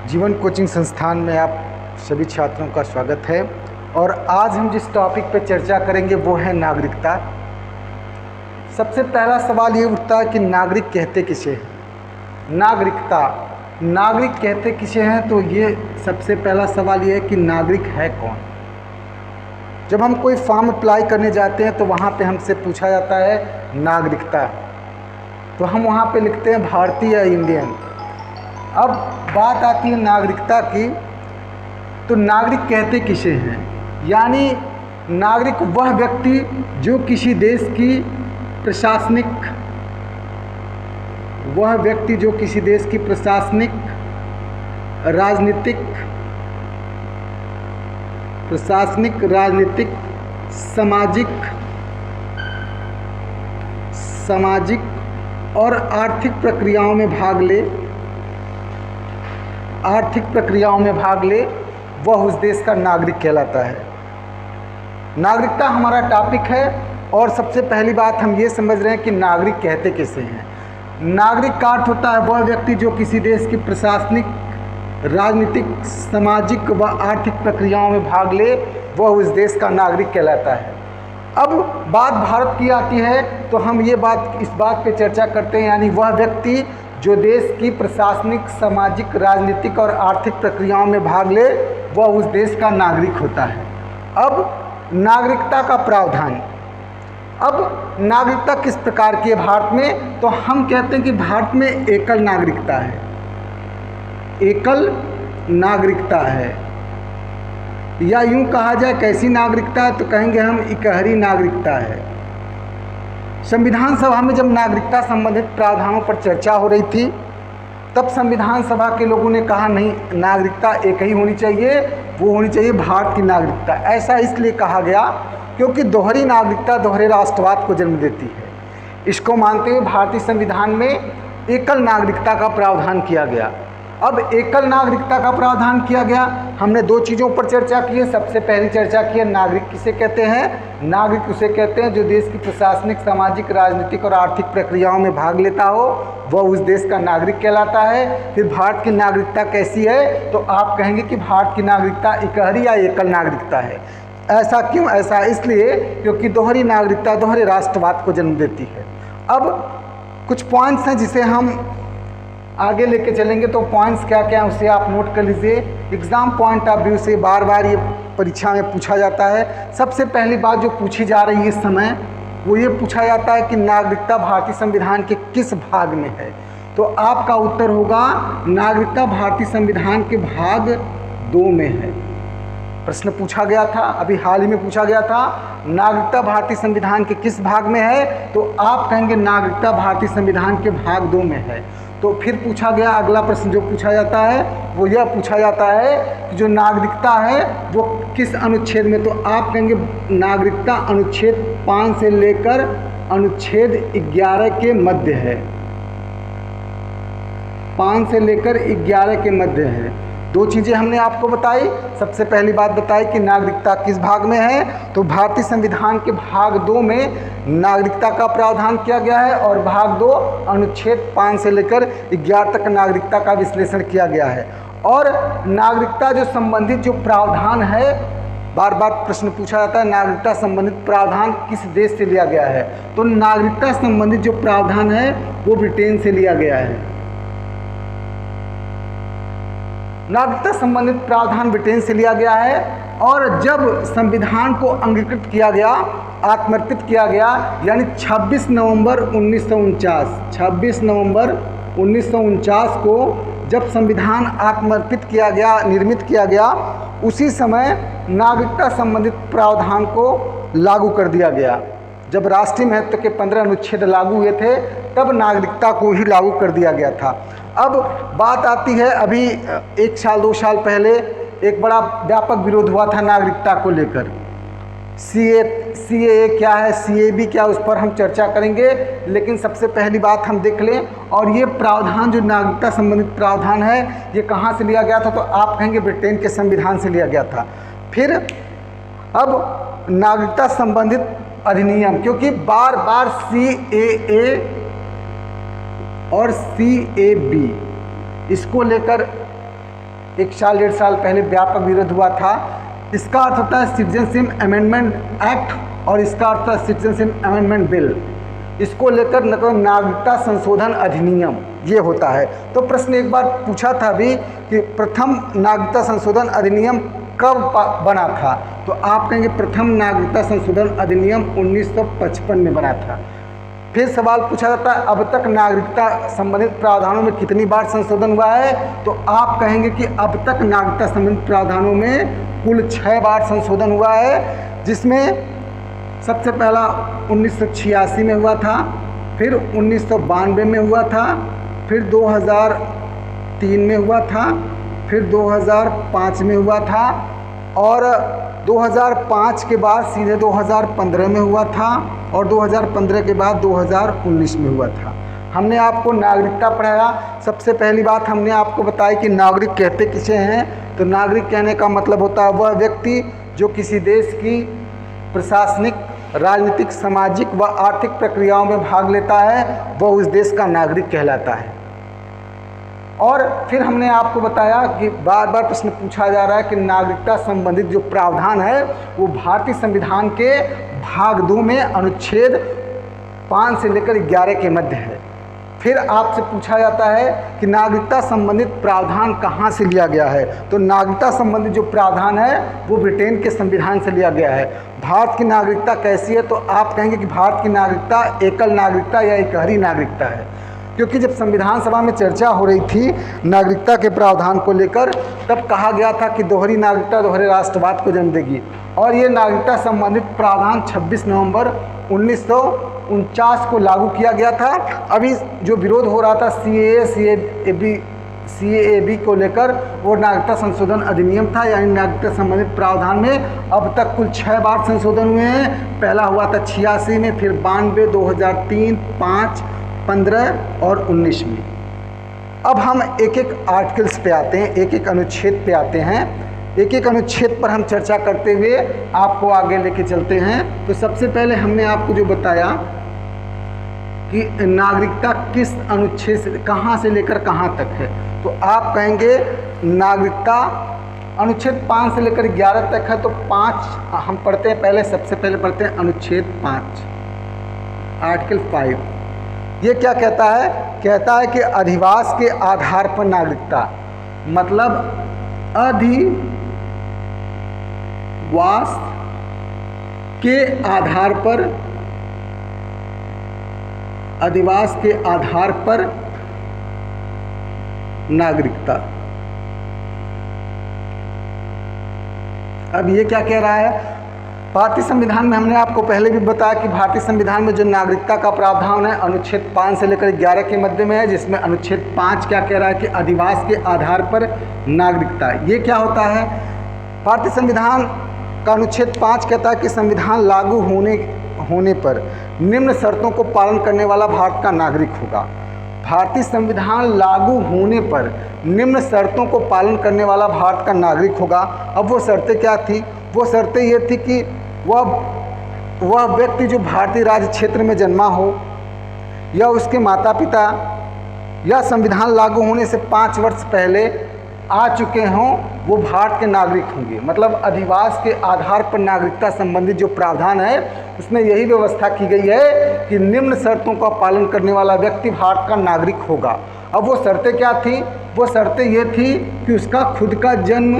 जीवन कोचिंग संस्थान में आप सभी छात्रों का स्वागत है। और आज हम जिस टॉपिक पर चर्चा करेंगे वो है नागरिकता। सबसे पहला सवाल ये उठता है कि नागरिक कहते किसे हैं। नागरिक कहते किसे हैं, तो ये सबसे पहला सवाल ये है कि नागरिक है कौन। जब हम कोई फॉर्म अप्लाई करने जाते हैं तो वहाँ पे हमसे पूछा जाता है नागरिकता, तो हम वहाँ पे लिखते हैं भारतीय या इंडियन। अब बात आती है नागरिकता की, तो नागरिक कहते किसे हैं, यानी नागरिक वह व्यक्ति जो किसी देश की प्रशासनिक राजनीतिक सामाजिक और आर्थिक प्रक्रियाओं में भाग ले वह उस देश का नागरिक कहलाता है। नागरिकता हमारा टॉपिक है और सबसे पहली बात हम ये समझ रहे हैं कि नागरिक कहते किसे हैं। नागरिक का अर्थ होता है वह व्यक्ति जो किसी देश की प्रशासनिक, राजनीतिक, सामाजिक व आर्थिक प्रक्रियाओं में भाग ले वह उस देश का नागरिक कहलाता है। अब बात भारत की आती है तो हम इस बात पे चर्चा करते हैं, यानी वह व्यक्ति जो देश की प्रशासनिक, सामाजिक, राजनीतिक और आर्थिक प्रक्रियाओं में भाग ले वह उस देश का नागरिक होता है। अब नागरिकता का प्रावधान, अब नागरिकता किस प्रकार की है भारत में, तो हम कहते हैं कि भारत में एकल नागरिकता है, या यूं कहा जाए कैसी नागरिकता है, तो कहेंगे हम इकहरी नागरिकता है। संविधान सभा में जब नागरिकता संबंधित प्रावधानों पर चर्चा हो रही थी तब संविधान सभा के लोगों ने कहा नहीं, नागरिकता एक ही होनी चाहिए, वो होनी चाहिए भारत की नागरिकता। ऐसा इसलिए कहा गया क्योंकि दोहरी नागरिकता दोहरे राष्ट्रवाद को जन्म देती है। इसको मानते हुए भारतीय संविधान में एकल नागरिकता का प्रावधान किया गया। अब एकल नागरिकता का प्रावधान किया गया, हमने दो चीज़ों पर चर्चा की है। सबसे पहली चर्चा की है नागरिक किसे कहते हैं। नागरिक उसे कहते हैं जो देश की प्रशासनिक, सामाजिक, राजनीतिक और आर्थिक प्रक्रियाओं में भाग लेता हो, वह उस देश का नागरिक कहलाता है। फिर भारत की नागरिकता कैसी है, तो आप कहेंगे कि भारत की नागरिकता इकहरी या एकल नागरिकता है। ऐसा क्यों? ऐसा इसलिए क्योंकि दोहरी नागरिकता दोहरे राष्ट्रवाद को जन्म देती है। अब कुछ पॉइंट्स हैं जिसे हम आगे लेके चलेंगे, तो पॉइंट्स क्या क्या हैं उसे आप नोट कर लीजिए। एग्ज़ाम पॉइंट ऑफ व्यू से बार बार ये परीक्षा में पूछा जाता है। सबसे पहली बात जो पूछी जा रही है इस समय वो ये पूछा जाता है कि नागरिकता भारतीय संविधान के किस भाग में है, तो आपका उत्तर होगा नागरिकता भारतीय संविधान के भाग 2 में है। प्रश्न पूछा गया था, अभी हाल ही में पूछा गया था, नागरिकता भारतीय संविधान के किस भाग में है, तो आप कहेंगे नागरिकता भारतीय संविधान के भाग 2 में है। तो फिर पूछा गया अगला प्रश्न जो पूछा जाता है वो यह पूछा जाता है कि जो नागरिकता है वो किस अनुच्छेद में, तो आप कहेंगे नागरिकता अनुच्छेद 5 से लेकर अनुच्छेद 11 के मध्य है। 5 से लेकर 11 के मध्य है। दो चीज़ें हमने आपको बताई। सबसे पहली बात बताई कि नागरिकता किस भाग में है, तो भारतीय संविधान के भाग 2 में नागरिकता का प्रावधान किया गया है और भाग 2 अनुच्छेद 5 से लेकर 11 तक नागरिकता का विश्लेषण किया गया है। और नागरिकता जो संबंधित जो प्रावधान है, बार बार प्रश्न पूछा जाता है नागरिकता संबंधित प्रावधान किस देश से लिया गया है, तो नागरिकता संबंधित जो प्रावधान है वो ब्रिटेन से लिया गया है। नागरिकता संबंधित प्रावधान ब्रिटेन से लिया गया है। और जब संविधान को अंगीकृत किया गया, आत्मर्पित किया गया, यानी 26 नवंबर 1949 को जब संविधान आत्मर्पित किया गया, निर्मित किया गया, उसी समय नागरिकता संबंधित प्रावधान को लागू कर दिया गया। जब राष्ट्रीय महत्व के 15 अनुच्छेद लागू हुए थे तब नागरिकता को ही लागू कर दिया गया था। अब बात आती है, अभी 1 साल 2 साल पहले एक बड़ा व्यापक विरोध हुआ था नागरिकता को लेकर। CAA क्या है, CAB क्या, उस पर हम चर्चा करेंगे। लेकिन सबसे पहली बात हम देख लें, और ये प्रावधान जो नागरिकता संबंधित प्रावधान है ये कहाँ से लिया गया था, तो आप कहेंगे ब्रिटेन के संविधान से लिया गया था। फिर अब नागरिकता संबंधित अधिनियम, क्योंकि बार बार CAA और CAB इसको लेकर 1 साल 1.5 साल पहले व्यापक विरोध हुआ था। इसका अर्थ होता है सिटीजनशिप अमेंडमेंट एक्ट और इसका अर्थ है सिटीजनशिप अमेंडमेंट बिल। इसको लेकर नागरिकता संशोधन अधिनियम ये होता है। तो प्रश्न एक बार पूछा था भी कि प्रथम नागरिकता संशोधन अधिनियम कब बना था, तो आप कहेंगे प्रथम नागरिकता संशोधन अधिनियम 1955 में बना था। फिर सवाल पूछा जाता है अब तक नागरिकता संबंधित प्रावधानों में कितनी बार संशोधन हुआ है, तो आप कहेंगे कि अब तक नागरिकता संबंधित प्रावधानों में कुल 6 बार संशोधन हुआ है, जिसमें सबसे पहला 1986 में हुआ था, फिर 1992 में हुआ था, फिर 2003 में हुआ था, फिर 2005 में हुआ था और 2005 के बाद सीधे 2015 में हुआ था और 2015 के बाद 2019 में हुआ था। हमने आपको नागरिकता पढ़ाया। सबसे पहली बात हमने आपको बताई कि नागरिक कहते किसे हैं, तो नागरिक कहने का मतलब होता है वह व्यक्ति जो किसी देश की प्रशासनिक, राजनीतिक, सामाजिक व आर्थिक प्रक्रियाओं में भाग लेता है, वह उस देश का नागरिक कहलाता है। और फिर हमने आपको बताया कि बार बार प्रश्न पूछा जा रहा है कि नागरिकता संबंधित जो प्रावधान है वो भारतीय संविधान के भाग 2 में अनुच्छेद 5 से लेकर 11 के मध्य है। फिर आपसे पूछा जाता है कि नागरिकता संबंधित प्रावधान कहाँ से लिया गया है, तो नागरिकता संबंधित जो प्रावधान है वो ब्रिटेन के संविधान से लिया गया है। भारत की नागरिकता कैसी है, तो आप कहेंगे कि भारत की नागरिकता एकल नागरिकता या एकहरी नागरिकता है, क्योंकि जब संविधान सभा में चर्चा हो रही थी नागरिकता के प्रावधान को लेकर, तब कहा गया था कि दोहरी नागरिकता दोहरे राष्ट्रवाद को जन्म देगी। और ये नागरिकता संबंधित प्रावधान 26 नवंबर 1949 को लागू किया गया था। अभी जो विरोध हो रहा था CAA को लेकर, वो नागरिकता संशोधन अधिनियम था, यानी नागरिकता संबंधित प्रावधान में अब तक कुल 6 बार संशोधन हुए हैं। पहला हुआ था 86 में, फिर 92, 2003, 5, 15 और 19 में। अब हम एक एक आर्टिकल्स पे आते हैं, एक एक अनुच्छेद पे आते हैं, एक एक अनुच्छेद पर हम चर्चा करते हुए आपको आगे लेके चलते हैं। तो सबसे पहले हमने आपको जो बताया कि नागरिकता किस अनुच्छेद से, कहाँ से लेकर कहाँ तक है, तो आप कहेंगे नागरिकता अनुच्छेद 5 से लेकर 11 तक है। तो 5 हम पढ़ते हैं, पहले सबसे पहले पढ़ते हैं अनुच्छेद 5, आर्टिकल 5। ये क्या कहता है? कहता है कि अधिवास के आधार पर नागरिकता, मतलब अधिवास के आधार पर, अधिवास के आधार पर नागरिकता। अब ये क्या कह रहा है? भारतीय संविधान में हमने आपको पहले भी बताया कि भारतीय संविधान में जो नागरिकता का प्रावधान है अनुच्छेद 5 से लेकर 11 के मध्य में है, जिसमें अनुच्छेद 5 क्या कह रहा है कि अधिवास के आधार पर नागरिकता। ये क्या होता है? भारतीय संविधान का अनुच्छेद 5 कहता है कि संविधान लागू होने पर निम्न शर्तों को पालन करने वाला भारत का नागरिक होगा। भारतीय संविधान लागू होने पर निम्न शर्तों को पालन करने वाला भारत का नागरिक होगा। अब वो शर्तें क्या थी? वो शर्तें ये थी कि वह व्यक्ति जो भारतीय राज्य क्षेत्र में जन्मा हो, या उसके माता पिता, या संविधान लागू होने से 5 वर्ष पहले आ चुके हों, वो भारत के नागरिक होंगे। मतलब अधिवास के आधार पर नागरिकता संबंधित जो प्रावधान है उसमें यही व्यवस्था की गई है कि निम्न शर्तों का पालन करने वाला व्यक्ति भारत का नागरिक होगा। अब वो शर्तें क्या थी? वो शर्तें ये थी कि उसका खुद का जन्म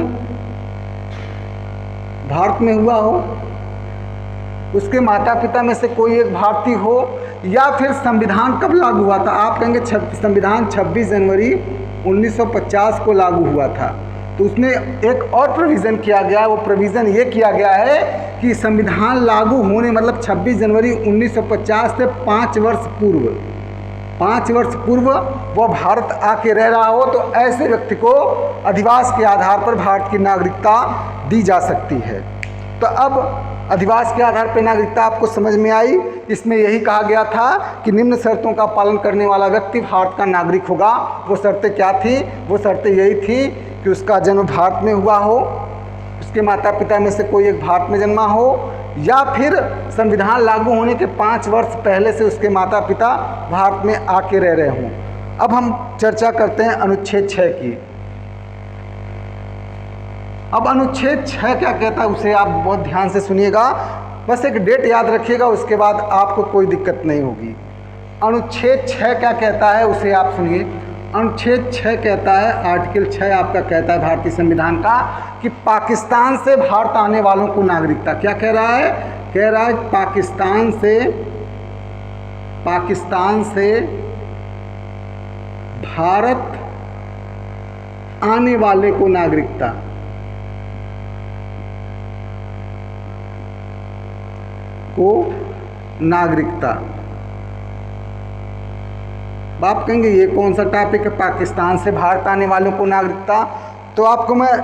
भारत में हुआ हो, उसके माता पिता में से कोई एक भारतीय हो, या फिर संविधान कब लागू हुआ था? आप कहेंगे संविधान 26 जनवरी 1950 को लागू हुआ था। तो उसमें एक और प्रोविज़न किया गया है। वो प्रोविज़न ये किया गया है कि संविधान लागू होने मतलब 26 जनवरी 1950 से 5 वर्ष पूर्व वह भारत आके रह रहा हो, तो ऐसे व्यक्ति को अधिवास के आधार पर भारत की नागरिकता दी जा सकती है। तो अब अधिवास के आधार पर नागरिकता आपको समझ में आई। इसमें यही कहा गया था कि निम्न शर्तों का पालन करने वाला व्यक्ति भारत का नागरिक होगा। वो शर्तें क्या थी? वो शर्तें यही थी कि उसका जन्म भारत में हुआ हो, उसके माता पिता में से कोई एक भारत में जन्मा हो, या फिर संविधान लागू होने के 5 वर्ष पहले से उसके माता पिता भारत में आके रह रहे हों। अब हम चर्चा करते हैं अनुच्छेद 6 की। अब अनुच्छेद 6 क्या कहता है उसे आप बहुत ध्यान से सुनिएगा, बस एक डेट याद रखिएगा, उसके बाद आपको कोई दिक्कत नहीं होगी। अनुच्छेद 6 क्या कहता है उसे आप सुनिए। अनुच्छेद 6 कहता है, आर्टिकल 6 आपका कहता है भारतीय संविधान का कि पाकिस्तान से भारत आने वालों को नागरिकता, क्या कह रहा है, कह रहा है पाकिस्तान से भारत आने वाले को नागरिकता, आप कहेंगे ये कौन सा टॉपिक है, पाकिस्तान से भारत आने वालों को नागरिकता। तो आपको मैं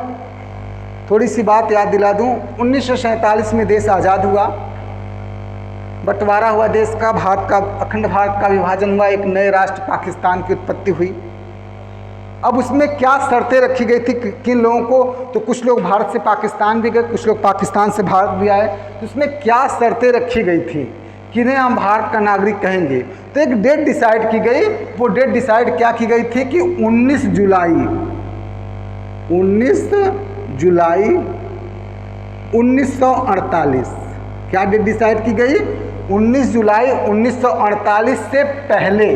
थोड़ी सी बात याद दिला दूं, 1947 में देश आज़ाद हुआ, बंटवारा हुआ देश का, भारत का, अखंड भारत का विभाजन हुआ, एक नए राष्ट्र पाकिस्तान की उत्पत्ति हुई। अब उसमें क्या शर्तें रखी गई थी किन लोगों को, तो कुछ लोग भारत से पाकिस्तान भी गए, कुछ लोग पाकिस्तान से भारत भी आए, तो उसमें क्या शर्तें रखी गई थी, किन्हें हम भारत का नागरिक कहेंगे। तो एक डेट डिसाइड की गई, वो डेट डिसाइड क्या की गई थी कि 19 जुलाई 1948, क्या डेट डिसाइड की गई, 19 जुलाई 1948 से पहले,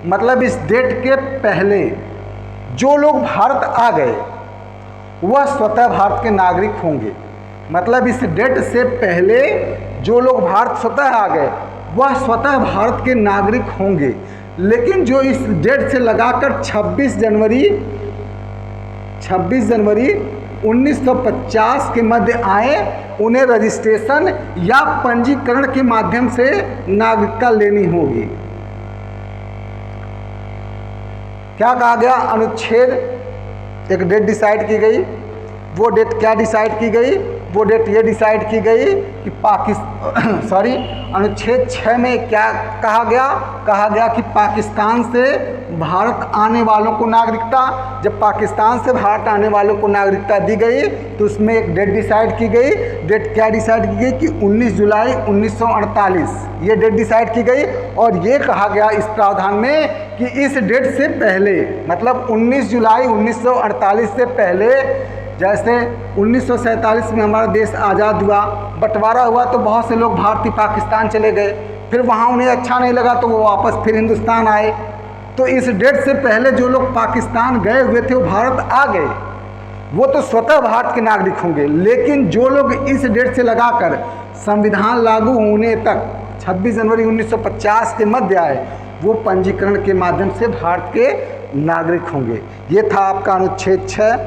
मतलब इस डेट के पहले जो लोग भारत आ गए वह स्वतः भारत के नागरिक होंगे। मतलब इस डेट से पहले जो लोग भारत स्वतः आ गए वह स्वतः भारत के नागरिक होंगे, लेकिन जो इस डेट से लगाकर 26 जनवरी 1950 के मध्य आए, उन्हें रजिस्ट्रेशन या पंजीकरण के माध्यम से नागरिकता लेनी होगी। क्या कहा गया, अनुच्छेद, एक डेट डिसाइड की गई, वो डेट क्या डिसाइड की गई, वो डेट ये डिसाइड की गई कि अनुच्छेद 6 में क्या कहा गया कि पाकिस्तान से भारत आने वालों को नागरिकता, जब पाकिस्तान से भारत आने वालों को नागरिकता दी गई तो उसमें एक डेट डिसाइड की गई। डेट क्या डिसाइड की गई कि 19 जुलाई 1948 ये डेट डिसाइड की गई, और ये कहा गया इस प्रावधान में कि इस डेट से पहले, मतलब 19 जुलाई 1948 से पहले, जैसे 1947 में हमारा देश आज़ाद हुआ, बंटवारा हुआ तो बहुत से लोग भारतीय पाकिस्तान चले गए, फिर वहाँ उन्हें अच्छा नहीं लगा तो वो वापस फिर हिंदुस्तान आए। तो इस डेट से पहले जो लोग पाकिस्तान गए हुए थे वो भारत आ गए, वो तो स्वतः भारत के नागरिक होंगे, लेकिन जो लोग इस डेट से लगाकर संविधान लागू होने तक 26 जनवरी 1950 के मध्य आए, वो पंजीकरण के माध्यम से भारत के नागरिक होंगे। ये था आपका अनुच्छेद 6।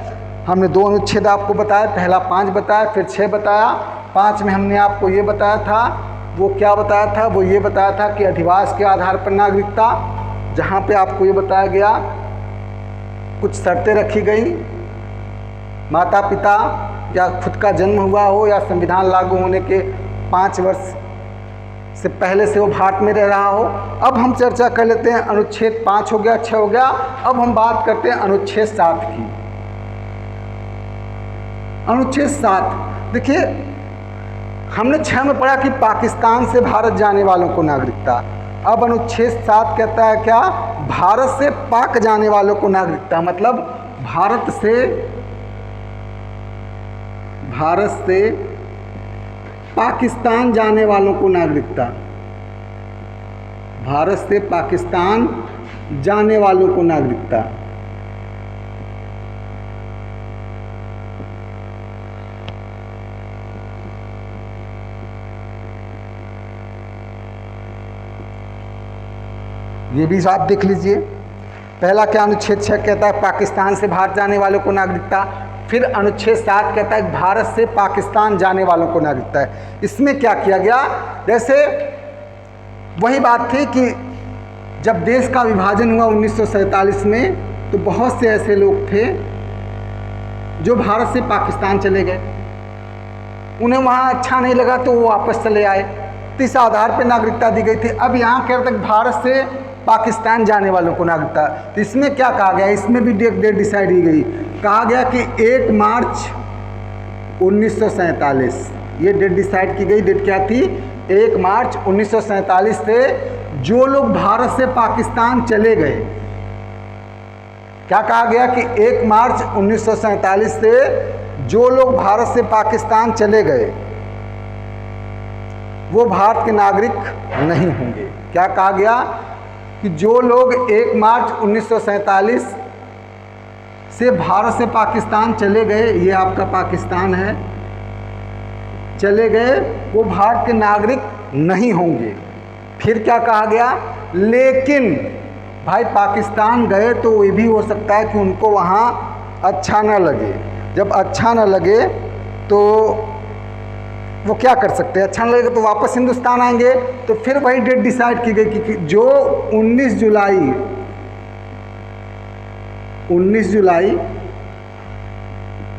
हमने 2 अनुच्छेद आपको बताया, पहला 5 बताया, फिर 6 बताया। 5 में हमने आपको ये बताया था, वो क्या बताया था, वो ये बताया था कि अधिवास के आधार पर नागरिकता, जहाँ पे आपको ये बताया गया कुछ शर्तें रखी गई, माता पिता या खुद का जन्म हुआ हो या संविधान लागू होने के 5 वर्ष से पहले से वो भारत में रह रहा हो। अब हम चर्चा कर लेते हैं, अनुच्छेद 5 हो गया, 6 हो गया, अब हम बात करते हैं अनुच्छेद 7 की। अनुच्छेद 7 देखिए, हमने 6 में पढ़ा कि पाकिस्तान से भारत जाने वालों को नागरिकता। अब अनुच्छेद 7 कहता है क्या, भारत से पाक जाने वालों को नागरिकता, मतलब भारत से पाकिस्तान जाने वालों को नागरिकता, भारत से पाकिस्तान जाने वालों को नागरिकता। ये भी आप देख लीजिए, पहला क्या अनुच्छेद 6 कहता है पाकिस्तान से भारत जाने वालों को नागरिकता, फिर अनुच्छेद 7 कहता है भारत से पाकिस्तान जाने वालों को नागरिकता है। इसमें क्या किया गया, जैसे वही बात थी कि जब देश का विभाजन हुआ 1947 में, तो बहुत से ऐसे लोग थे जो भारत से पाकिस्तान चले गए, उन्हें वहाँ अच्छा नहीं लगा तो वो वापस चले आए, तो इस आधार पर नागरिकता दी गई थी। अब यहाँ कहते हैं भारत से पाकिस्तान जाने वालों को नागरिकता, तो इसमें क्या कहा गया, इसमें भी डेट डिसाइड की गई, कहा गया कि 1 मार्च 1947 ये डेट डिसाइड की गई। डेट क्या थी, 1 मार्च 1947 से जो लोग भारत से पाकिस्तान चले गए, क्या कहा गया कि 1 मार्च 1947 से जो लोग भारत से पाकिस्तान चले गए वो भारत के नागरिक नहीं होंगे। क्या कहा गया कि जो लोग 1 मार्च 1947 से भारत से पाकिस्तान चले गए, ये आपका पाकिस्तान है, चले गए, वो भारत के नागरिक नहीं होंगे। फिर क्या कहा गया, लेकिन भाई पाकिस्तान गए तो ये भी हो सकता है कि उनको वहाँ अच्छा ना लगे। जब अच्छा ना लगे तो वो क्या कर सकते हैं, अच्छा ना लगेगा तो वापस हिंदुस्तान आएंगे। तो फिर वही डेट डिसाइड की गई कि जो 19 जुलाई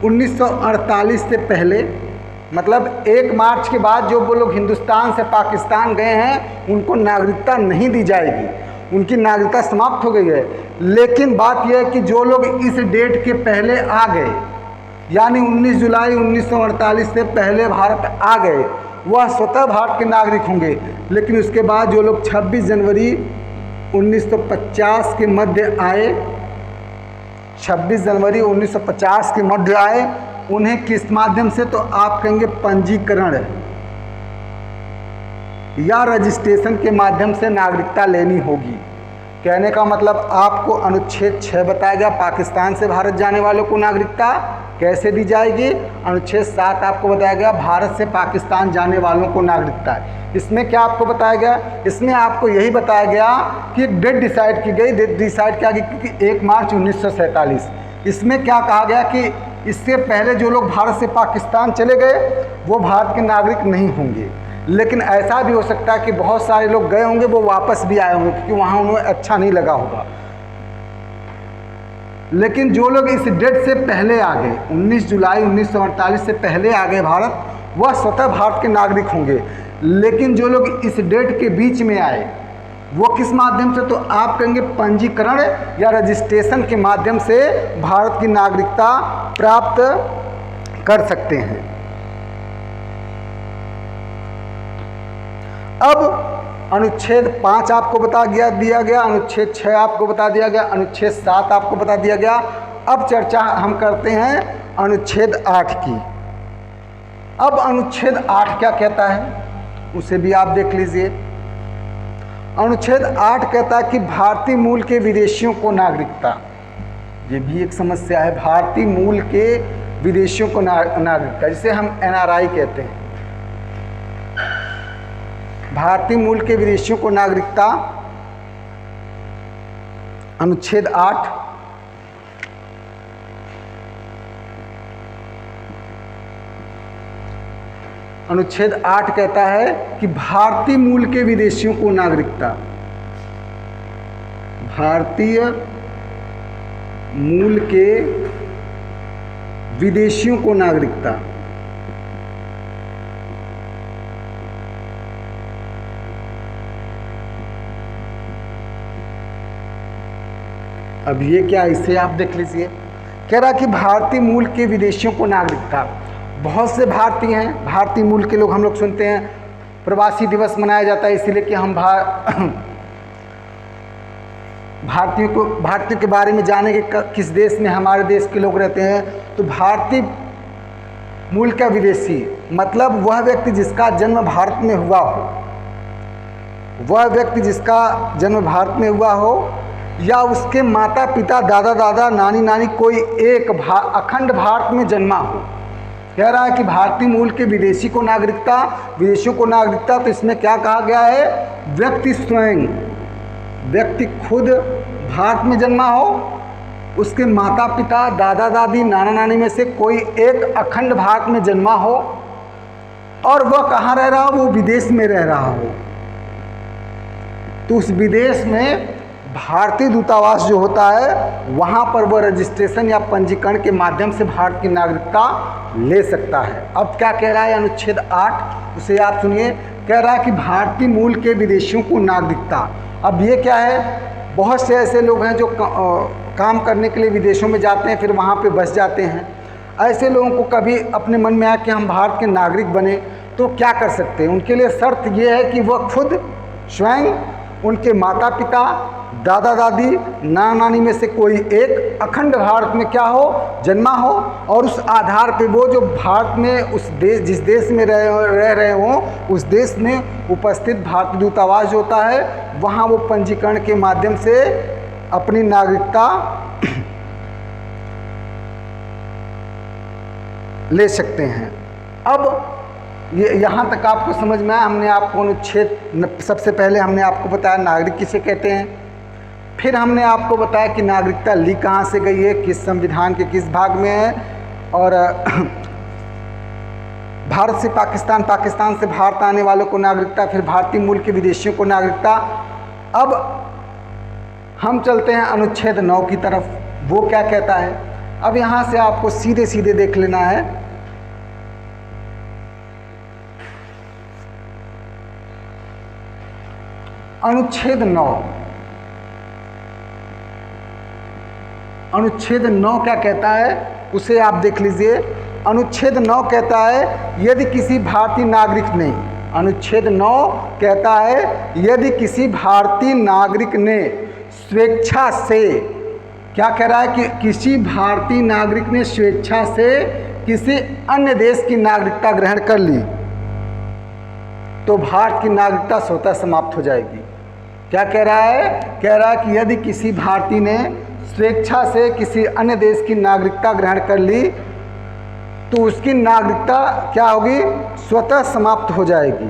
1948 से पहले, मतलब 1 मार्च के बाद जो वो लोग हिंदुस्तान से पाकिस्तान गए हैं उनको नागरिकता नहीं दी जाएगी, उनकी नागरिकता समाप्त हो गई है। लेकिन बात यह है कि जो लोग इस डेट के पहले आ गए, यानी 19 जुलाई 1948 से पहले भारत आ गए, वह स्वतः भारत के नागरिक होंगे। लेकिन उसके बाद जो लोग 26 जनवरी 1950 के मध्य आए, 26 जनवरी 1950 के मध्य आए, उन्हें किस माध्यम से, तो आप कहेंगे पंजीकरण या रजिस्ट्रेशन के माध्यम से नागरिकता लेनी होगी। कहने का मतलब आपको अनुच्छेद 6 बताया गया, पाकिस्तान से भारत जाने वालों को नागरिकता कैसे दी जाएगी। अनुच्छेद 7 आपको बताया गया, भारत से पाकिस्तान जाने वालों को नागरिकता। इसमें क्या आपको बताया गया, इसमें आपको यही बताया गया कि एक डेट डिसाइड की गई। डेट डिसाइड क्या गई कि 1 मार्च 1947। इसमें क्या कहा गया कि इससे पहले जो लोग भारत से पाकिस्तान चले गए वो भारत के नागरिक नहीं होंगे। लेकिन ऐसा भी हो सकता है कि बहुत सारे लोग गए होंगे, वो वापस भी आए होंगे क्योंकि वहाँ उन्हें अच्छा नहीं लगा होगा। लेकिन जो लोग इस डेट से पहले आ गए, 19 जुलाई 1948 से पहले आ गए भारत, वह स्वतः भारत के नागरिक होंगे। लेकिन जो लोग इस डेट के बीच में आए वो किस माध्यम से, तो आप कहेंगे पंजीकरण या रजिस्ट्रेशन के माध्यम से भारत की नागरिकता प्राप्त कर सकते हैं। अब अनुच्छेद 5 आपको दिया गया, अनुच्छेद 6 आपको बता दिया गया, अनुच्छेद 7 आपको बता दिया गया। अब चर्चा हम करते हैं अनुच्छेद 8 की। अब अनुच्छेद 8 क्या कहता है उसे भी आप देख लीजिए। अनुच्छेद 8 कहता है कि भारतीय मूल के विदेशियों को नागरिकता, ये भी एक समस्या है, भारतीय मूल के विदेशियों को नागरिकता, जिसे हम NRI कहते हैं, भारतीय मूल के विदेशियों को नागरिकता। अनुच्छेद 8 अनुच्छेद 8 कहता है कि भारतीय मूल के विदेशियों को नागरिकता, भारतीय मूल के विदेशियों को नागरिकता। अब ये क्या, इसे आप देख लीजिए। कह रहा कि भारतीय मूल के विदेशियों को नागरिकता। बहुत से भारतीय हैं, भारतीय मूल के लोग हम लोग सुनते हैं, प्रवासी दिवस मनाया जाता है इसीलिए कि हम भारतीयों के बारे में जाने के किस देश में हमारे देश के लोग रहते हैं। तो भारतीय मूल का विदेशी मतलब वह व्यक्ति जिसका जन्म भारत में हुआ हो, वह व्यक्ति जिसका जन्म भारत में हुआ हो या उसके माता पिता दादा दादा नानी नानी कोई एक अखंड भारत में जन्मा हो। कह रहा है कि भारतीय मूल के विदेशी को नागरिकता, विदेशियों को नागरिकता। तो इसमें क्या कहा गया है, व्यक्ति स्वयं, व्यक्ति खुद भारत में जन्मा हो, उसके माता पिता दादा दादी नाना नानी में से कोई एक अखंड भारत में जन्मा हो और वह कहाँ रह रहा हो, वो विदेश में रह रहा हो। तो उस विदेश में भारतीय दूतावास जो होता है वहाँ पर वह रजिस्ट्रेशन या पंजीकरण के माध्यम से भारत की नागरिकता ले सकता है। अब क्या कह रहा है अनुच्छेद 8, उसे आप सुनिए। कह रहा है कि भारतीय मूल के विदेशियों को नागरिकता। अब ये क्या है, बहुत से ऐसे लोग हैं जो काम करने के लिए विदेशों में जाते हैं, फिर वहाँ पे बस जाते हैं। ऐसे लोगों को कभी अपने मन में आया कि हम भारत के नागरिक बने, तो क्या कर सकते हैं। उनके लिए शर्त ये है कि वह खुद स्वयं उनके माता पिता, दादा दादी, नाना नानी में से कोई एक अखंड भारत में क्या हो, जन्मा हो, और उस आधार पे वो जो भारत में उस देश, जिस देश में रह रहे हों, उस देश में उपस्थित भारतीय दूतावास जो होता है वहाँ वो पंजीकरण के माध्यम से अपनी नागरिकता ले सकते हैं। अब ये यहाँ तक आपको समझ में आया। हमने आपको अनुच्छेद, सबसे पहले हमने आपको बताया नागरिक किसे कहते हैं, फिर हमने आपको बताया कि नागरिकता ली कहाँ से गई है, किस संविधान के किस भाग में है, और भारत से पाकिस्तान, पाकिस्तान से भारत आने वालों को नागरिकता, फिर भारतीय मूल के विदेशियों को नागरिकता। अब हम चलते हैं अनुच्छेद 9 की तरफ, वो क्या कहता है। अब यहाँ से आपको सीधे सीधे देख लेना है। अनुच्छेद 9, अनुच्छेद 9 क्या कहता है उसे आप देख लीजिए। अनुच्छेद 9 कहता है यदि किसी भारतीय नागरिक ने, अनुच्छेद 9 कहता है यदि किसी भारतीय नागरिक ने स्वेच्छा से, क्या कह रहा है कि किसी भारतीय नागरिक ने स्वेच्छा से किसी अन्य देश की नागरिकता ग्रहण कर ली तो भारत की नागरिकता स्वतः समाप्त हो जाएगी। क्या कह रहा है? कह रहा है कि यदि किसी भारतीय ने स्वेच्छा से किसी अन्य देश की नागरिकता ग्रहण कर ली तो उसकी नागरिकता क्या होगी? स्वतः समाप्त हो जाएगी।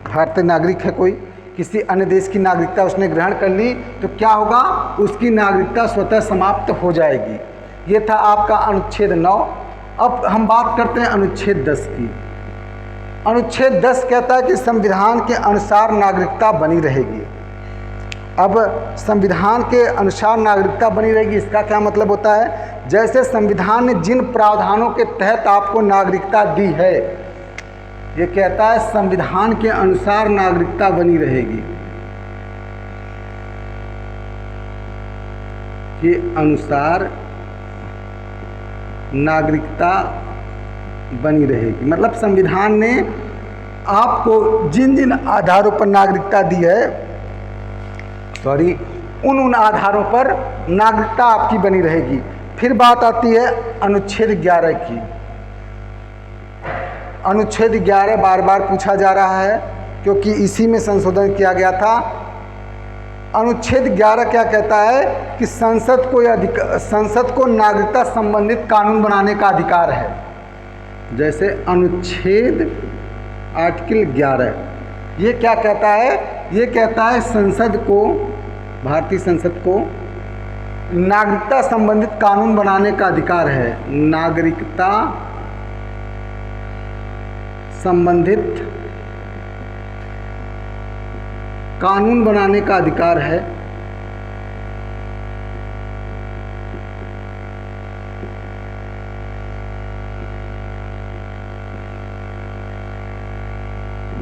भारतीय नागरिक है कोई, किसी अन्य देश की नागरिकता उसने ग्रहण कर ली तो क्या होगा? उसकी नागरिकता स्वतः समाप्त हो जाएगी। ये था आपका अनुच्छेद 9। अब हम बात करते हैं अनुच्छेद 10 की। अनुच्छेद 10 कहता है कि संविधान के अनुसार नागरिकता बनी रहेगी। अब संविधान के अनुसार नागरिकता बनी रहेगी, इसका क्या मतलब होता है? जैसे संविधान ने जिन प्रावधानों के तहत आपको नागरिकता दी है, ये कहता है संविधान के अनुसार नागरिकता बनी रहेगी। के अनुसार नागरिकता बनी रहेगी, मतलब संविधान ने आपको जिन जिन आधारों पर नागरिकता दी है, उन आधारों पर नागरिकता आपकी बनी रहेगी। फिर बात आती है अनुच्छेद 11 की। अनुच्छेद 11 बार बार पूछा जा रहा है क्योंकि इसी में संशोधन किया गया था। अनुच्छेद 11 क्या कहता है कि संसद को नागरिकता संबंधित कानून बनाने का अधिकार है। जैसे अनुच्छेद आर्टिकल 11 ये क्या कहता है? ये कहता है संसद को, भारतीय संसद को नागरिकता संबंधित कानून बनाने का अधिकार है। नागरिकता संबंधित कानून बनाने का अधिकार है।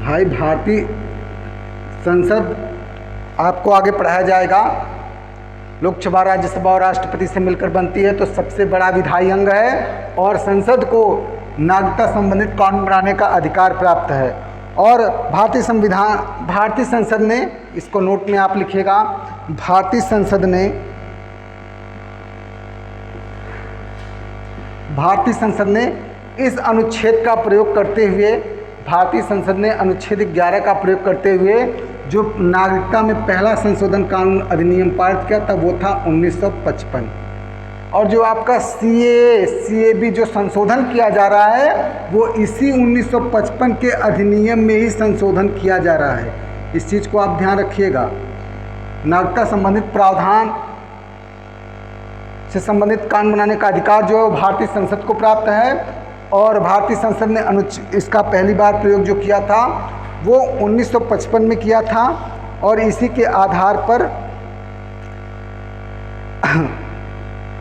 भाई भारतीय संसद आपको आगे पढ़ाया जाएगा, लोकसभा, राज्यसभा और राष्ट्रपति से मिलकर बनती है, तो सबसे बड़ा विधायी अंग है और संसद को नागरिकता संबंधित कानून बनाने का अधिकार प्राप्त है। और भारतीय संसद ने, इसको नोट में आप लिखिएगा, भारतीय संसद ने इस अनुच्छेद का प्रयोग करते हुए, भारतीय संसद ने अनुच्छेद 11 का प्रयोग करते हुए जो नागरिकता में पहला संशोधन कानून अधिनियम पारित किया था वो था 1955। और जो आपका CAB जो संशोधन किया जा रहा है वो इसी 1955 के अधिनियम में ही संशोधन किया जा रहा है। इस चीज़ को आप ध्यान रखिएगा। नागरिकता संबंधित प्रावधान से संबंधित कानून बनाने का अधिकार जो है भारतीय संसद को प्राप्त है और भारतीय संसद ने इसका पहली बार प्रयोग जो किया था वो 1955 में किया था। और इसी के आधार पर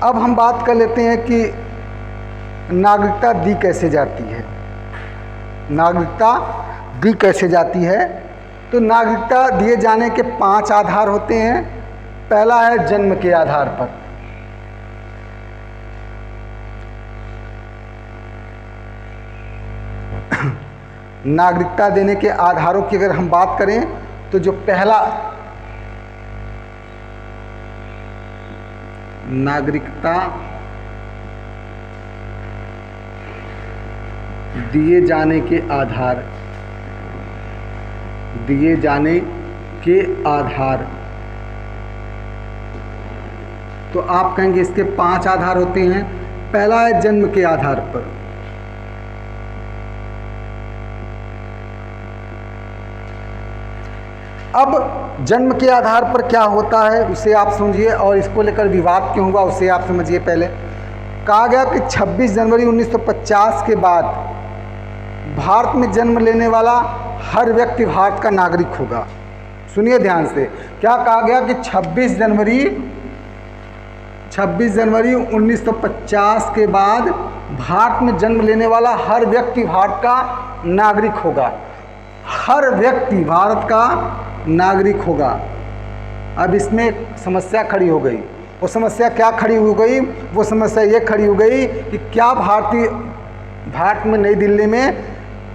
अब हम बात कर लेते हैं कि नागरिकता दी कैसे जाती है। नागरिकता दी कैसे जाती है? तो नागरिकता दिए जाने के 5 आधार होते हैं। पहला है जन्म के आधार पर। नागरिकता देने के आधारों की अगर हम बात करें तो जो पहला नागरिकता दिए जाने के आधार, तो आप कहेंगे इसके 5 आधार होते हैं। पहला है जन्म के आधार पर। अब जन्म के आधार पर क्या होता है उसे आप समझिए, और इसको लेकर विवाद क्यों हुआ उसे आप समझिए। पहले कहा गया कि 26 जनवरी 1950 के बाद भारत में जन्म लेने वाला हर व्यक्ति भारत का नागरिक होगा। सुनिए ध्यान से, क्या कहा गया कि 26 जनवरी 1950 के बाद भारत में जन्म लेने वाला हर व्यक्ति भारत का नागरिक होगा। हर व्यक्ति भारत का नागरिक होगा। अब इसमें एक समस्या खड़ी हो गई। वो समस्या क्या खड़ी हो गई? वो समस्या ये खड़ी हो गई कि क्या भारत में नई दिल्ली में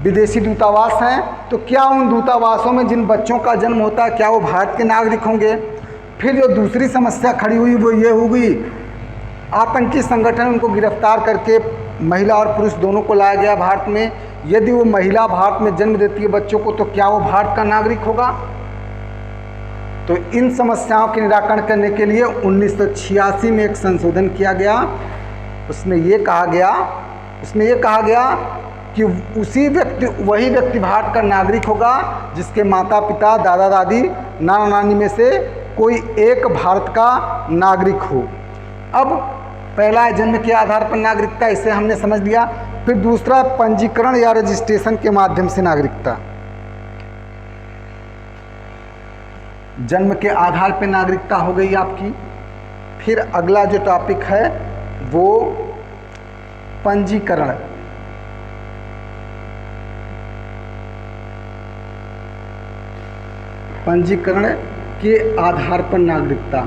विदेशी दूतावास हैं, तो क्या उन दूतावासों में जिन बच्चों का जन्म होता है क्या वो भारत के नागरिक होंगे? फिर जो दूसरी समस्या खड़ी हुई वो ये हुई, आतंकी संगठन उनको गिरफ्तार करके महिला और पुरुष दोनों को लाया गया भारत में। यदि वो महिला भारत में जन्म देती है बच्चों को तो क्या वो भारत का नागरिक होगा? तो इन समस्याओं के निराकरण करने के लिए 1986 में एक संशोधन किया गया। उसमें ये कहा गया कि वही व्यक्ति भारत का नागरिक होगा जिसके माता पिता, दादा दादी, नाना नानी में से कोई एक भारत का नागरिक हो। अब पहला है जन्म के आधार पर नागरिकता, इसे हमने समझ लिया। फिर दूसरा पंजीकरण या रजिस्ट्रेशन के माध्यम से नागरिकता। जन्म के आधार पर नागरिकता हो गई आपकी। फिर अगला जो टॉपिक है वो पंजीकरण। पंजीकरण के आधार पर नागरिकता।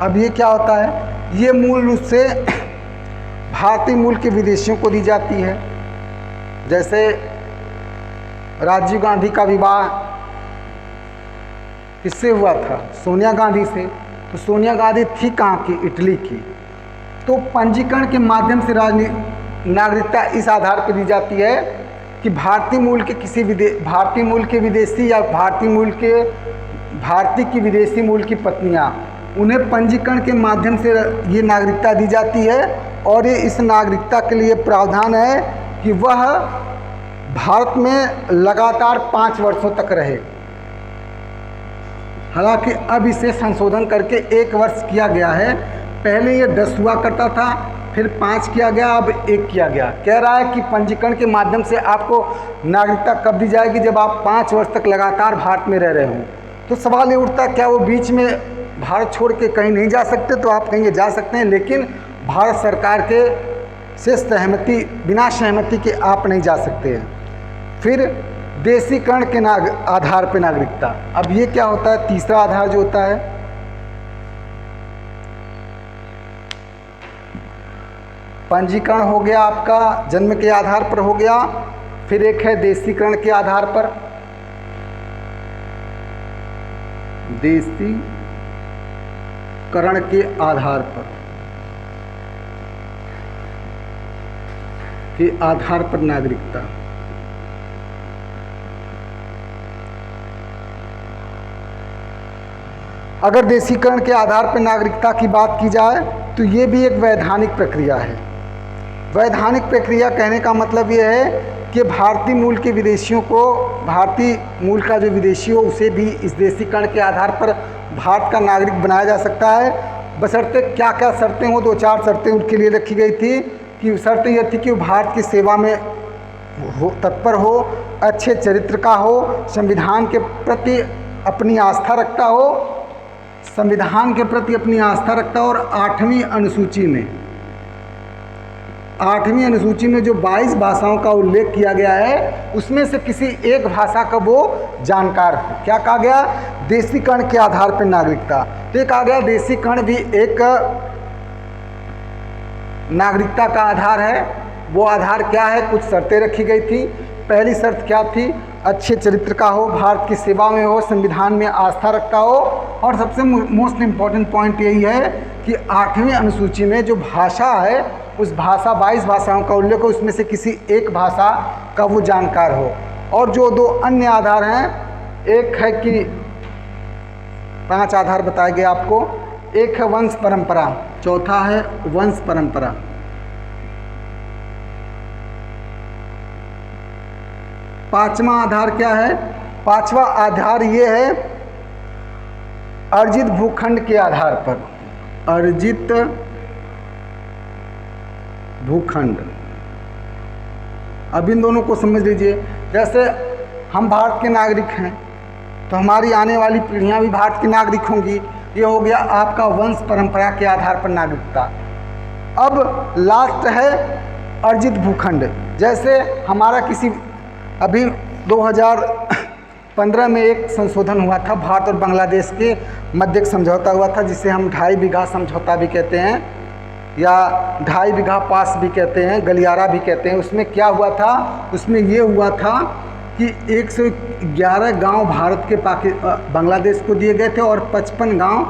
अब ये क्या होता है? ये मूल रूप से भारतीय मूल के विदेशियों को दी जाती है। जैसे राजीव गांधी का विवाह किससे हुआ था? सोनिया गांधी से। तो सोनिया गांधी थी कहाँ की? इटली की। तो पंजीकरण के माध्यम से नागरिकता इस आधार पर दी जाती है कि भारतीय मूल के विदेशी या भारतीय की विदेशी मूल की पत्नियां, उन्हें पंजीकरण के माध्यम से ये नागरिकता दी जाती है। और ये इस नागरिकता के लिए प्रावधान है कि वह भारत में लगातार 5 वर्षों तक रहे। हालांकि अब इसे संशोधन करके 1 वर्ष किया गया है। पहले ये 10 हुआ करता था, फिर 5 किया गया, अब 1 किया गया। कह रहा है कि पंजीकरण के माध्यम से आपको नागरिकता कब दी जाएगी? जब आप 5 वर्ष तक लगातार भारत में रह रहे हों। तो सवाल ये उठता है क्या वो बीच में भारत छोड़ के कहीं नहीं जा सकते? तो आप कहेंगे जा सकते हैं, लेकिन भारत सरकार के से बिना सहमति के आप नहीं जा सकते हैं। फिर देशीकरण के आधार पर नागरिकता। अब ये क्या होता है? तीसरा आधार जो होता है, पंजीकरण हो गया आपका, जन्म के आधार पर हो गया। फिर एक है देशीकरण के आधार पर। देशीकरण के आधार पर नागरिकता। अगर देशीकरण के आधार पर नागरिकता की बात की जाए तो ये भी एक वैधानिक प्रक्रिया है। वैधानिक प्रक्रिया कहने का मतलब ये है कि भारतीय मूल के विदेशियों को, भारतीय मूल का जो विदेशी हो उसे भी इस देशीकरण के आधार पर भारत का नागरिक बनाया जा सकता है। बशर्ते क्या क्या शर्तें हो, 2-4 शर्तें उनके लिए रखी गई थी। कि शर्त यह थी कि वो भारत की सेवा में तत्पर हो, अच्छे चरित्र का हो, संविधान के प्रति अपनी आस्था रखता हो, और 8वीं अनुसूची में जो 22 भाषाओं का उल्लेख किया गया है उसमें से किसी एक भाषा का वो जानकार हो। क्या कहा गया? देशीकरण के आधार पर नागरिकता। तो कहा गया देशीकरण भी एक नागरिकता का आधार है। वो आधार क्या है? कुछ शर्तें रखी गई थी। पहली शर्त क्या थी? अच्छे चरित्र का हो, भारत की सेवा में हो, संविधान में आस्था रखता हो, और सबसे मोस्ट इम्पॉर्टेंट पॉइंट यही है कि 8वीं अनुसूची में जो भाषा है, उस भाषा 22 भाषाओं का उल्लेख हो, उसमें से किसी एक भाषा का वो जानकार हो। और जो 2 अन्य आधार हैं, एक है कि 5 आधार बताए गए आपको। एक है वंश परंपरा, चौथा है वंश परंपरा। पांचवा आधार क्या है? पांचवा आधार ये है अर्जित भूखंड के आधार पर। अर्जित भूखंड। अब इन दोनों को समझ लीजिए। जैसे हम भारत के नागरिक हैं तो हमारी आने वाली पीढ़ियां भी भारत की नागरिक होंगी। ये हो गया आपका वंश परंपरा के आधार पर नागरिकता। अब लास्ट है अर्जित भूखंड। जैसे हमारा किसी अभी 2015 में एक संशोधन हुआ था, भारत और बांग्लादेश के मध्य एक समझौता हुआ था, जिसे हम 2.5 बीघा समझौता भी कहते हैं, या 2.5 बीघा पास भी कहते हैं, गलियारा भी कहते हैं। उसमें क्या हुआ था? उसमें ये हुआ था कि 111 गांव भारत के बांग्लादेश को दिए गए थे और 55 गांव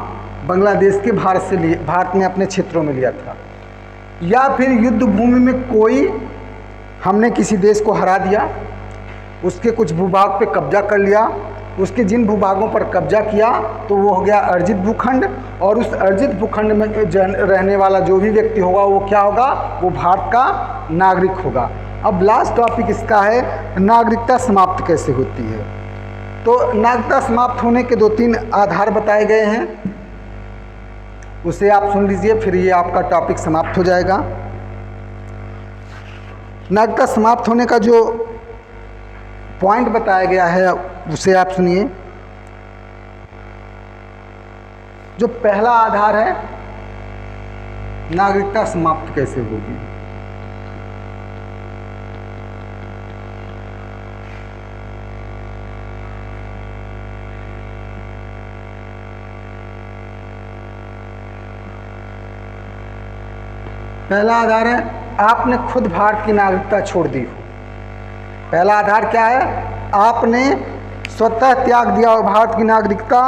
बांग्लादेश के भारत ने अपने क्षेत्रों में लिया था। या फिर युद्ध भूमि में कोई हमने किसी देश को हरा दिया, उसके कुछ भूभाग पे कब्जा कर लिया, उसके जिन भूभागों पर कब्जा किया तो वो हो गया अर्जित भूखंड। और उस अर्जित भूखंड में रहने वाला जो भी व्यक्ति होगा वो क्या होगा? वो भारत का नागरिक होगा। अब लास्ट टॉपिक इसका है नागरिकता समाप्त कैसे होती है। तो नागरिकता समाप्त होने के 2-3 आधार बताए गए हैं, उसे आप सुन लीजिए, फिर ये आपका टॉपिक समाप्त हो जाएगा। नागरिकता समाप्त होने का जो पॉइंट बताया गया है उसे आप सुनिए। जो पहला आधार है, नागरिकता समाप्त कैसे होगी। पहला आधार है आपने खुद भारत की नागरिकता छोड़ दी हो। पहला आधार क्या है? आपने स्वतः त्याग दिया हो भारत की नागरिकता,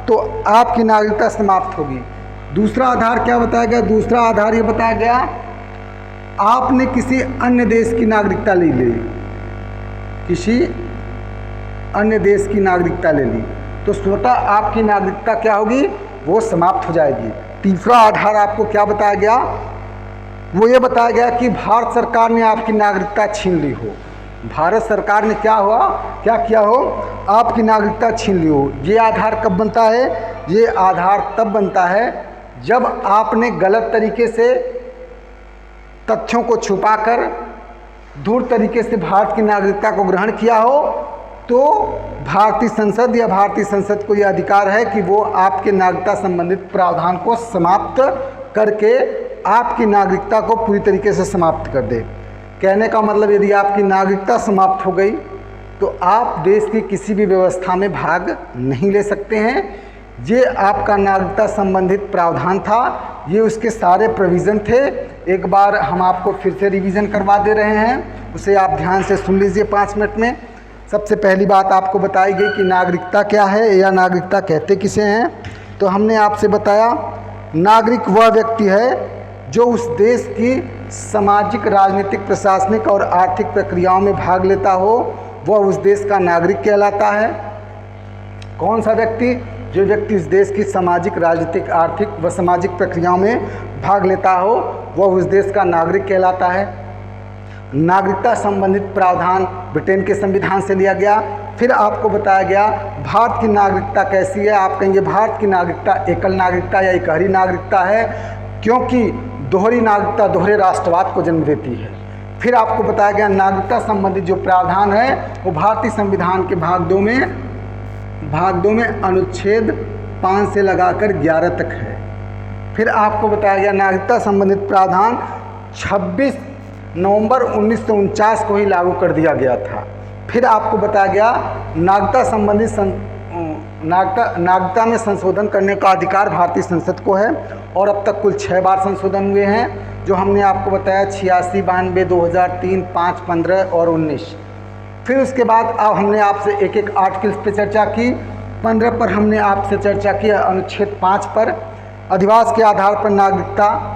तो आपकी नागरिकता समाप्त होगी। दूसरा आधार क्या बताया गया? दूसरा आधार ये बताया गया आपने किसी अन्य देश की नागरिकता ले ली, किसी अन्य देश की नागरिकता ले ली, तो स्वतः आपकी नागरिकता क्या होगी? वो समाप्त हो जाएगी। तीसरा आधार आपको क्या बताया गया? वो ये बताया गया कि भारत सरकार ने आपकी नागरिकता छीन ली हो। भारत सरकार ने क्या किया हो? आपकी नागरिकता छीन ली हो। ये आधार कब बनता है? ये आधार तब बनता है जब आपने गलत तरीके से तथ्यों को छुपाकर धूर्त तरीके से भारत की नागरिकता को ग्रहण किया हो, तो भारतीय संसद या भारतीय संसद को यह अधिकार है कि वो आपके नागरिकता संबंधित प्रावधान को समाप्त करके आपकी नागरिकता को पूरी तरीके से समाप्त कर दे। कहने का मतलब, यदि आपकी नागरिकता समाप्त हो गई तो आप देश की किसी भी व्यवस्था में भाग नहीं ले सकते हैं। ये आपका नागरिकता संबंधित प्रावधान था, ये उसके सारे प्रोविज़न थे। एक बार हम आपको फिर से रिवीजन करवा दे रहे हैं, उसे आप ध्यान से सुन लीजिए 5 मिनट में। सबसे पहली बात आपको बताई गई कि नागरिकता क्या है या नागरिकता कहते किसे हैं। तो हमने आपसे बताया नागरिक वह व्यक्ति है जो उस देश की सामाजिक, राजनीतिक, प्रशासनिक और आर्थिक प्रक्रियाओं में भाग लेता हो, वह उस देश का नागरिक कहलाता है। कौन सा व्यक्ति? जो व्यक्ति उस देश की सामाजिक, राजनीतिक, आर्थिक व सामाजिक प्रक्रियाओं में भाग लेता हो, वह उस देश का नागरिक कहलाता है। नागरिकता संबंधित प्रावधान ब्रिटेन के संविधान से लिया गया। फिर आपको बताया गया भारत की नागरिकता कैसी है। आप कहेंगे भारत की नागरिकता एकल नागरिकता या एकहरी नागरिकता है, क्योंकि दोहरी नागरिकता दोहरे राष्ट्रवाद को जन्म देती है। फिर आपको बताया गया नागरिकता संबंधित जो प्रावधान है वो भारतीय संविधान के भाग 2 में अनुच्छेद 5 से लगाकर 11 तक है। फिर आपको बताया गया नागरिकता संबंधित प्रावधान 26 नवंबर 1949 को ही लागू कर दिया गया था। फिर आपको बताया गया नागरिकता संबंधित नागरिकता में संशोधन करने का अधिकार भारतीय संसद को है, और अब तक कुल 6 बार संशोधन हुए हैं। जो हमने आपको बताया 86, 92, 2003, 5, 15 और 19। फिर उसके बाद अब हमने आपसे एक एक आर्टिकल्स पे चर्चा की। 15 पर हमने आपसे चर्चा की अनुच्छेद 5 पर, अधिवास के आधार पर नागरिकता।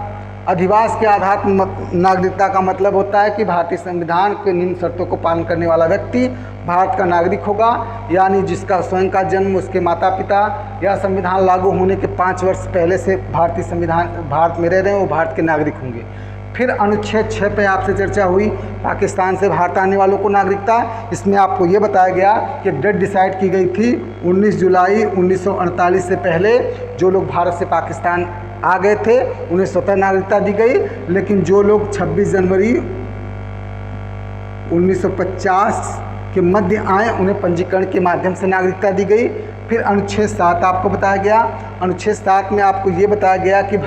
अधिवास के आधार पर नागरिकता का मतलब होता है कि भारतीय संविधान के निम्न शर्तों को पालन करने वाला व्यक्ति भारत का नागरिक होगा, यानी जिसका स्वयं का जन्म, उसके माता पिता या संविधान लागू होने के 5 वर्ष पहले से भारत में रह रहे हैं, वो भारत के नागरिक होंगे। फिर अनुच्छेद 6 पे आपसे चर्चा हुई, पाकिस्तान से भारत आने वालों को नागरिकता। इसमें आपको ये बताया गया कि डेट डिसाइड की गई थी 19 जुलाई 1948 से पहले जो लोग भारत से पाकिस्तान आ गए थे उन्हें स्वतः नागरिकता दी गई, लेकिन जो लोग 26 जनवरी 1950 के मध्य आए उन्हें पंजीकरण के माध्यम से नागरिकता दी गई। फिर अनुच्छेद 7 आपको बताया गया। अनुच्छेद 7 में आपको ये बताया गया कि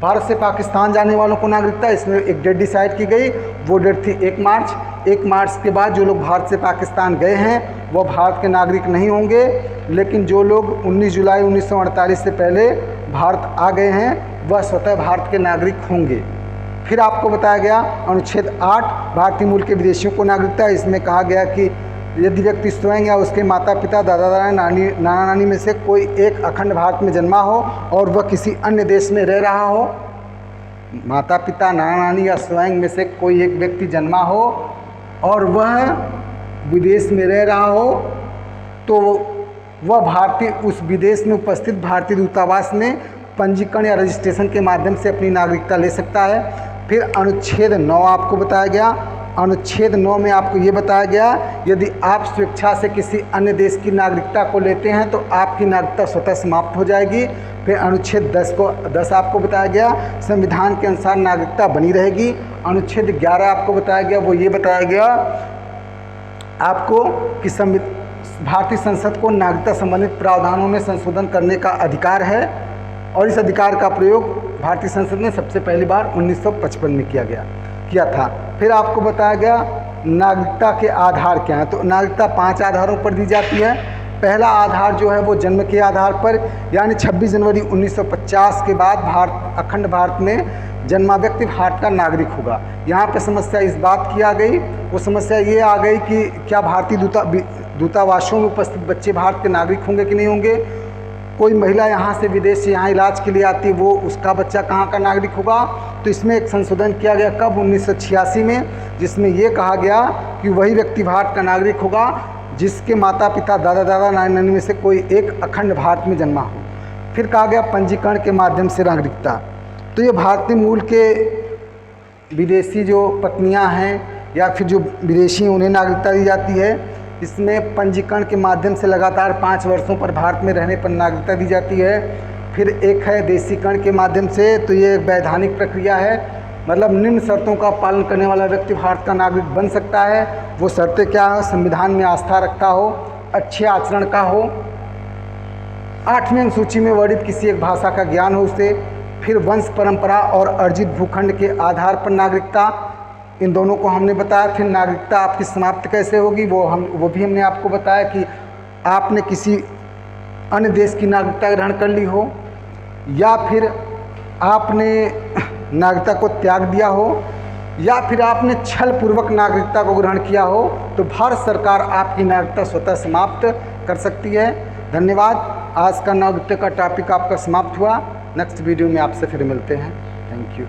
भारत से पाकिस्तान जाने वालों को नागरिकता, इसमें एक डेट डिसाइड की गई, वो डेट थी 1 मार्च। 1 मार्च के बाद जो लोग भारत से पाकिस्तान गए हैं वो भारत के नागरिक नहीं होंगे, लेकिन जो लोग 19 जुलाई 1948 से पहले भारत आ गए हैं वह स्वतः भारत के नागरिक होंगे। फिर आपको बताया गया अनुच्छेद 8 भारतीय मूल के विदेशियों को नागरिकता। इसमें कहा गया कि यदि व्यक्ति स्वयं या उसके माता पिता, दादा दादी, नाना नानी में से कोई एक अखंड भारत में जन्मा हो और वह किसी अन्य देश में रह रहा हो, माता पिता, नाना नानी या स्वयं में से कोई एक व्यक्ति जन्मा हो और वह विदेश में रह रहा हो, तो वह उस विदेश में उपस्थित भारतीय दूतावास में पंजीकरण या रजिस्ट्रेशन के माध्यम से अपनी नागरिकता ले सकता है। फिर अनुच्छेद 9 आपको बताया गया। अनुच्छेद 9 में आपको ये बताया गया यदि आप स्वेच्छा से किसी अन्य देश की नागरिकता को लेते हैं तो आपकी नागरिकता स्वतः समाप्त हो जाएगी। फिर अनुच्छेद 10 आपको बताया गया संविधान के अनुसार नागरिकता बनी रहेगी। अनुच्छेद 11 आपको बताया गया, वो ये बताया गया आपको कि भारतीय संसद को नागरिकता संबंधित प्रावधानों में संशोधन करने का अधिकार है और इस अधिकार का प्रयोग भारतीय संसद में सबसे पहली बार 1955 में किया था। फिर आपको बताया गया नागरिकता के आधार क्या हैं। तो नागरिकता 5 आधारों पर दी जाती है। पहला आधार जो है वो जन्म के आधार पर, यानी 26 जनवरी 1950 के बाद अखंड भारत में जन्मा व्यक्ति भारत का नागरिक होगा। यहाँ पे समस्या इस बात की आ गई, वो समस्या ये आ गई कि क्या भारतीय दूतावासों में उपस्थित बच्चे भारत के नागरिक होंगे कि नहीं होंगे। कोई महिला यहाँ से विदेश से यहाँ इलाज के लिए आती है, वो उसका बच्चा कहाँ का नागरिक होगा। तो इसमें एक संशोधन किया गया कब, 1986 में, जिसमें ये कहा गया कि वही व्यक्ति भारत का नागरिक होगा जिसके माता पिता, दादा दादा, नानी नानी में से कोई एक अखंड भारत में जन्मा हो। फिर कहा गया पंजीकरण के माध्यम से नागरिकता। तो ये भारतीय मूल के विदेशी जो पत्नियाँ हैं या फिर जो विदेशी हैं उन्हें नागरिकता दी जाती है। इसमें पंजीकरण के माध्यम से लगातार 5 वर्षों पर भारत में रहने पर नागरिकता दी जाती है। फिर एक है देशीकरण के माध्यम से, तो ये एक वैधानिक प्रक्रिया है, मतलब निम्न शर्तों का पालन करने वाला व्यक्ति भारत का नागरिक बन सकता है। वो शर्तें क्या है, संविधान में आस्था रखता हो, अच्छे आचरण का हो, 8वीं अनुसूची में वर्णित किसी एक भाषा का ज्ञान हो उसे। फिर वंश परंपरा और अर्जित भूखंड के आधार पर नागरिकता, इन दोनों को हमने बताया। फिर नागरिकता आपकी समाप्त कैसे होगी वो भी हमने आपको बताया कि आपने किसी अन्य देश की नागरिकता ग्रहण कर ली हो या फिर आपने नागरिकता को त्याग दिया हो या फिर आपने छल पूर्वक नागरिकता को ग्रहण किया हो, तो भारत सरकार आपकी नागरिकता स्वतः समाप्त कर सकती है। धन्यवाद। आज का नागरिकता का टॉपिक आपका समाप्त हुआ। नेक्स्ट वीडियो में आपसे फिर मिलते हैं। Thank you.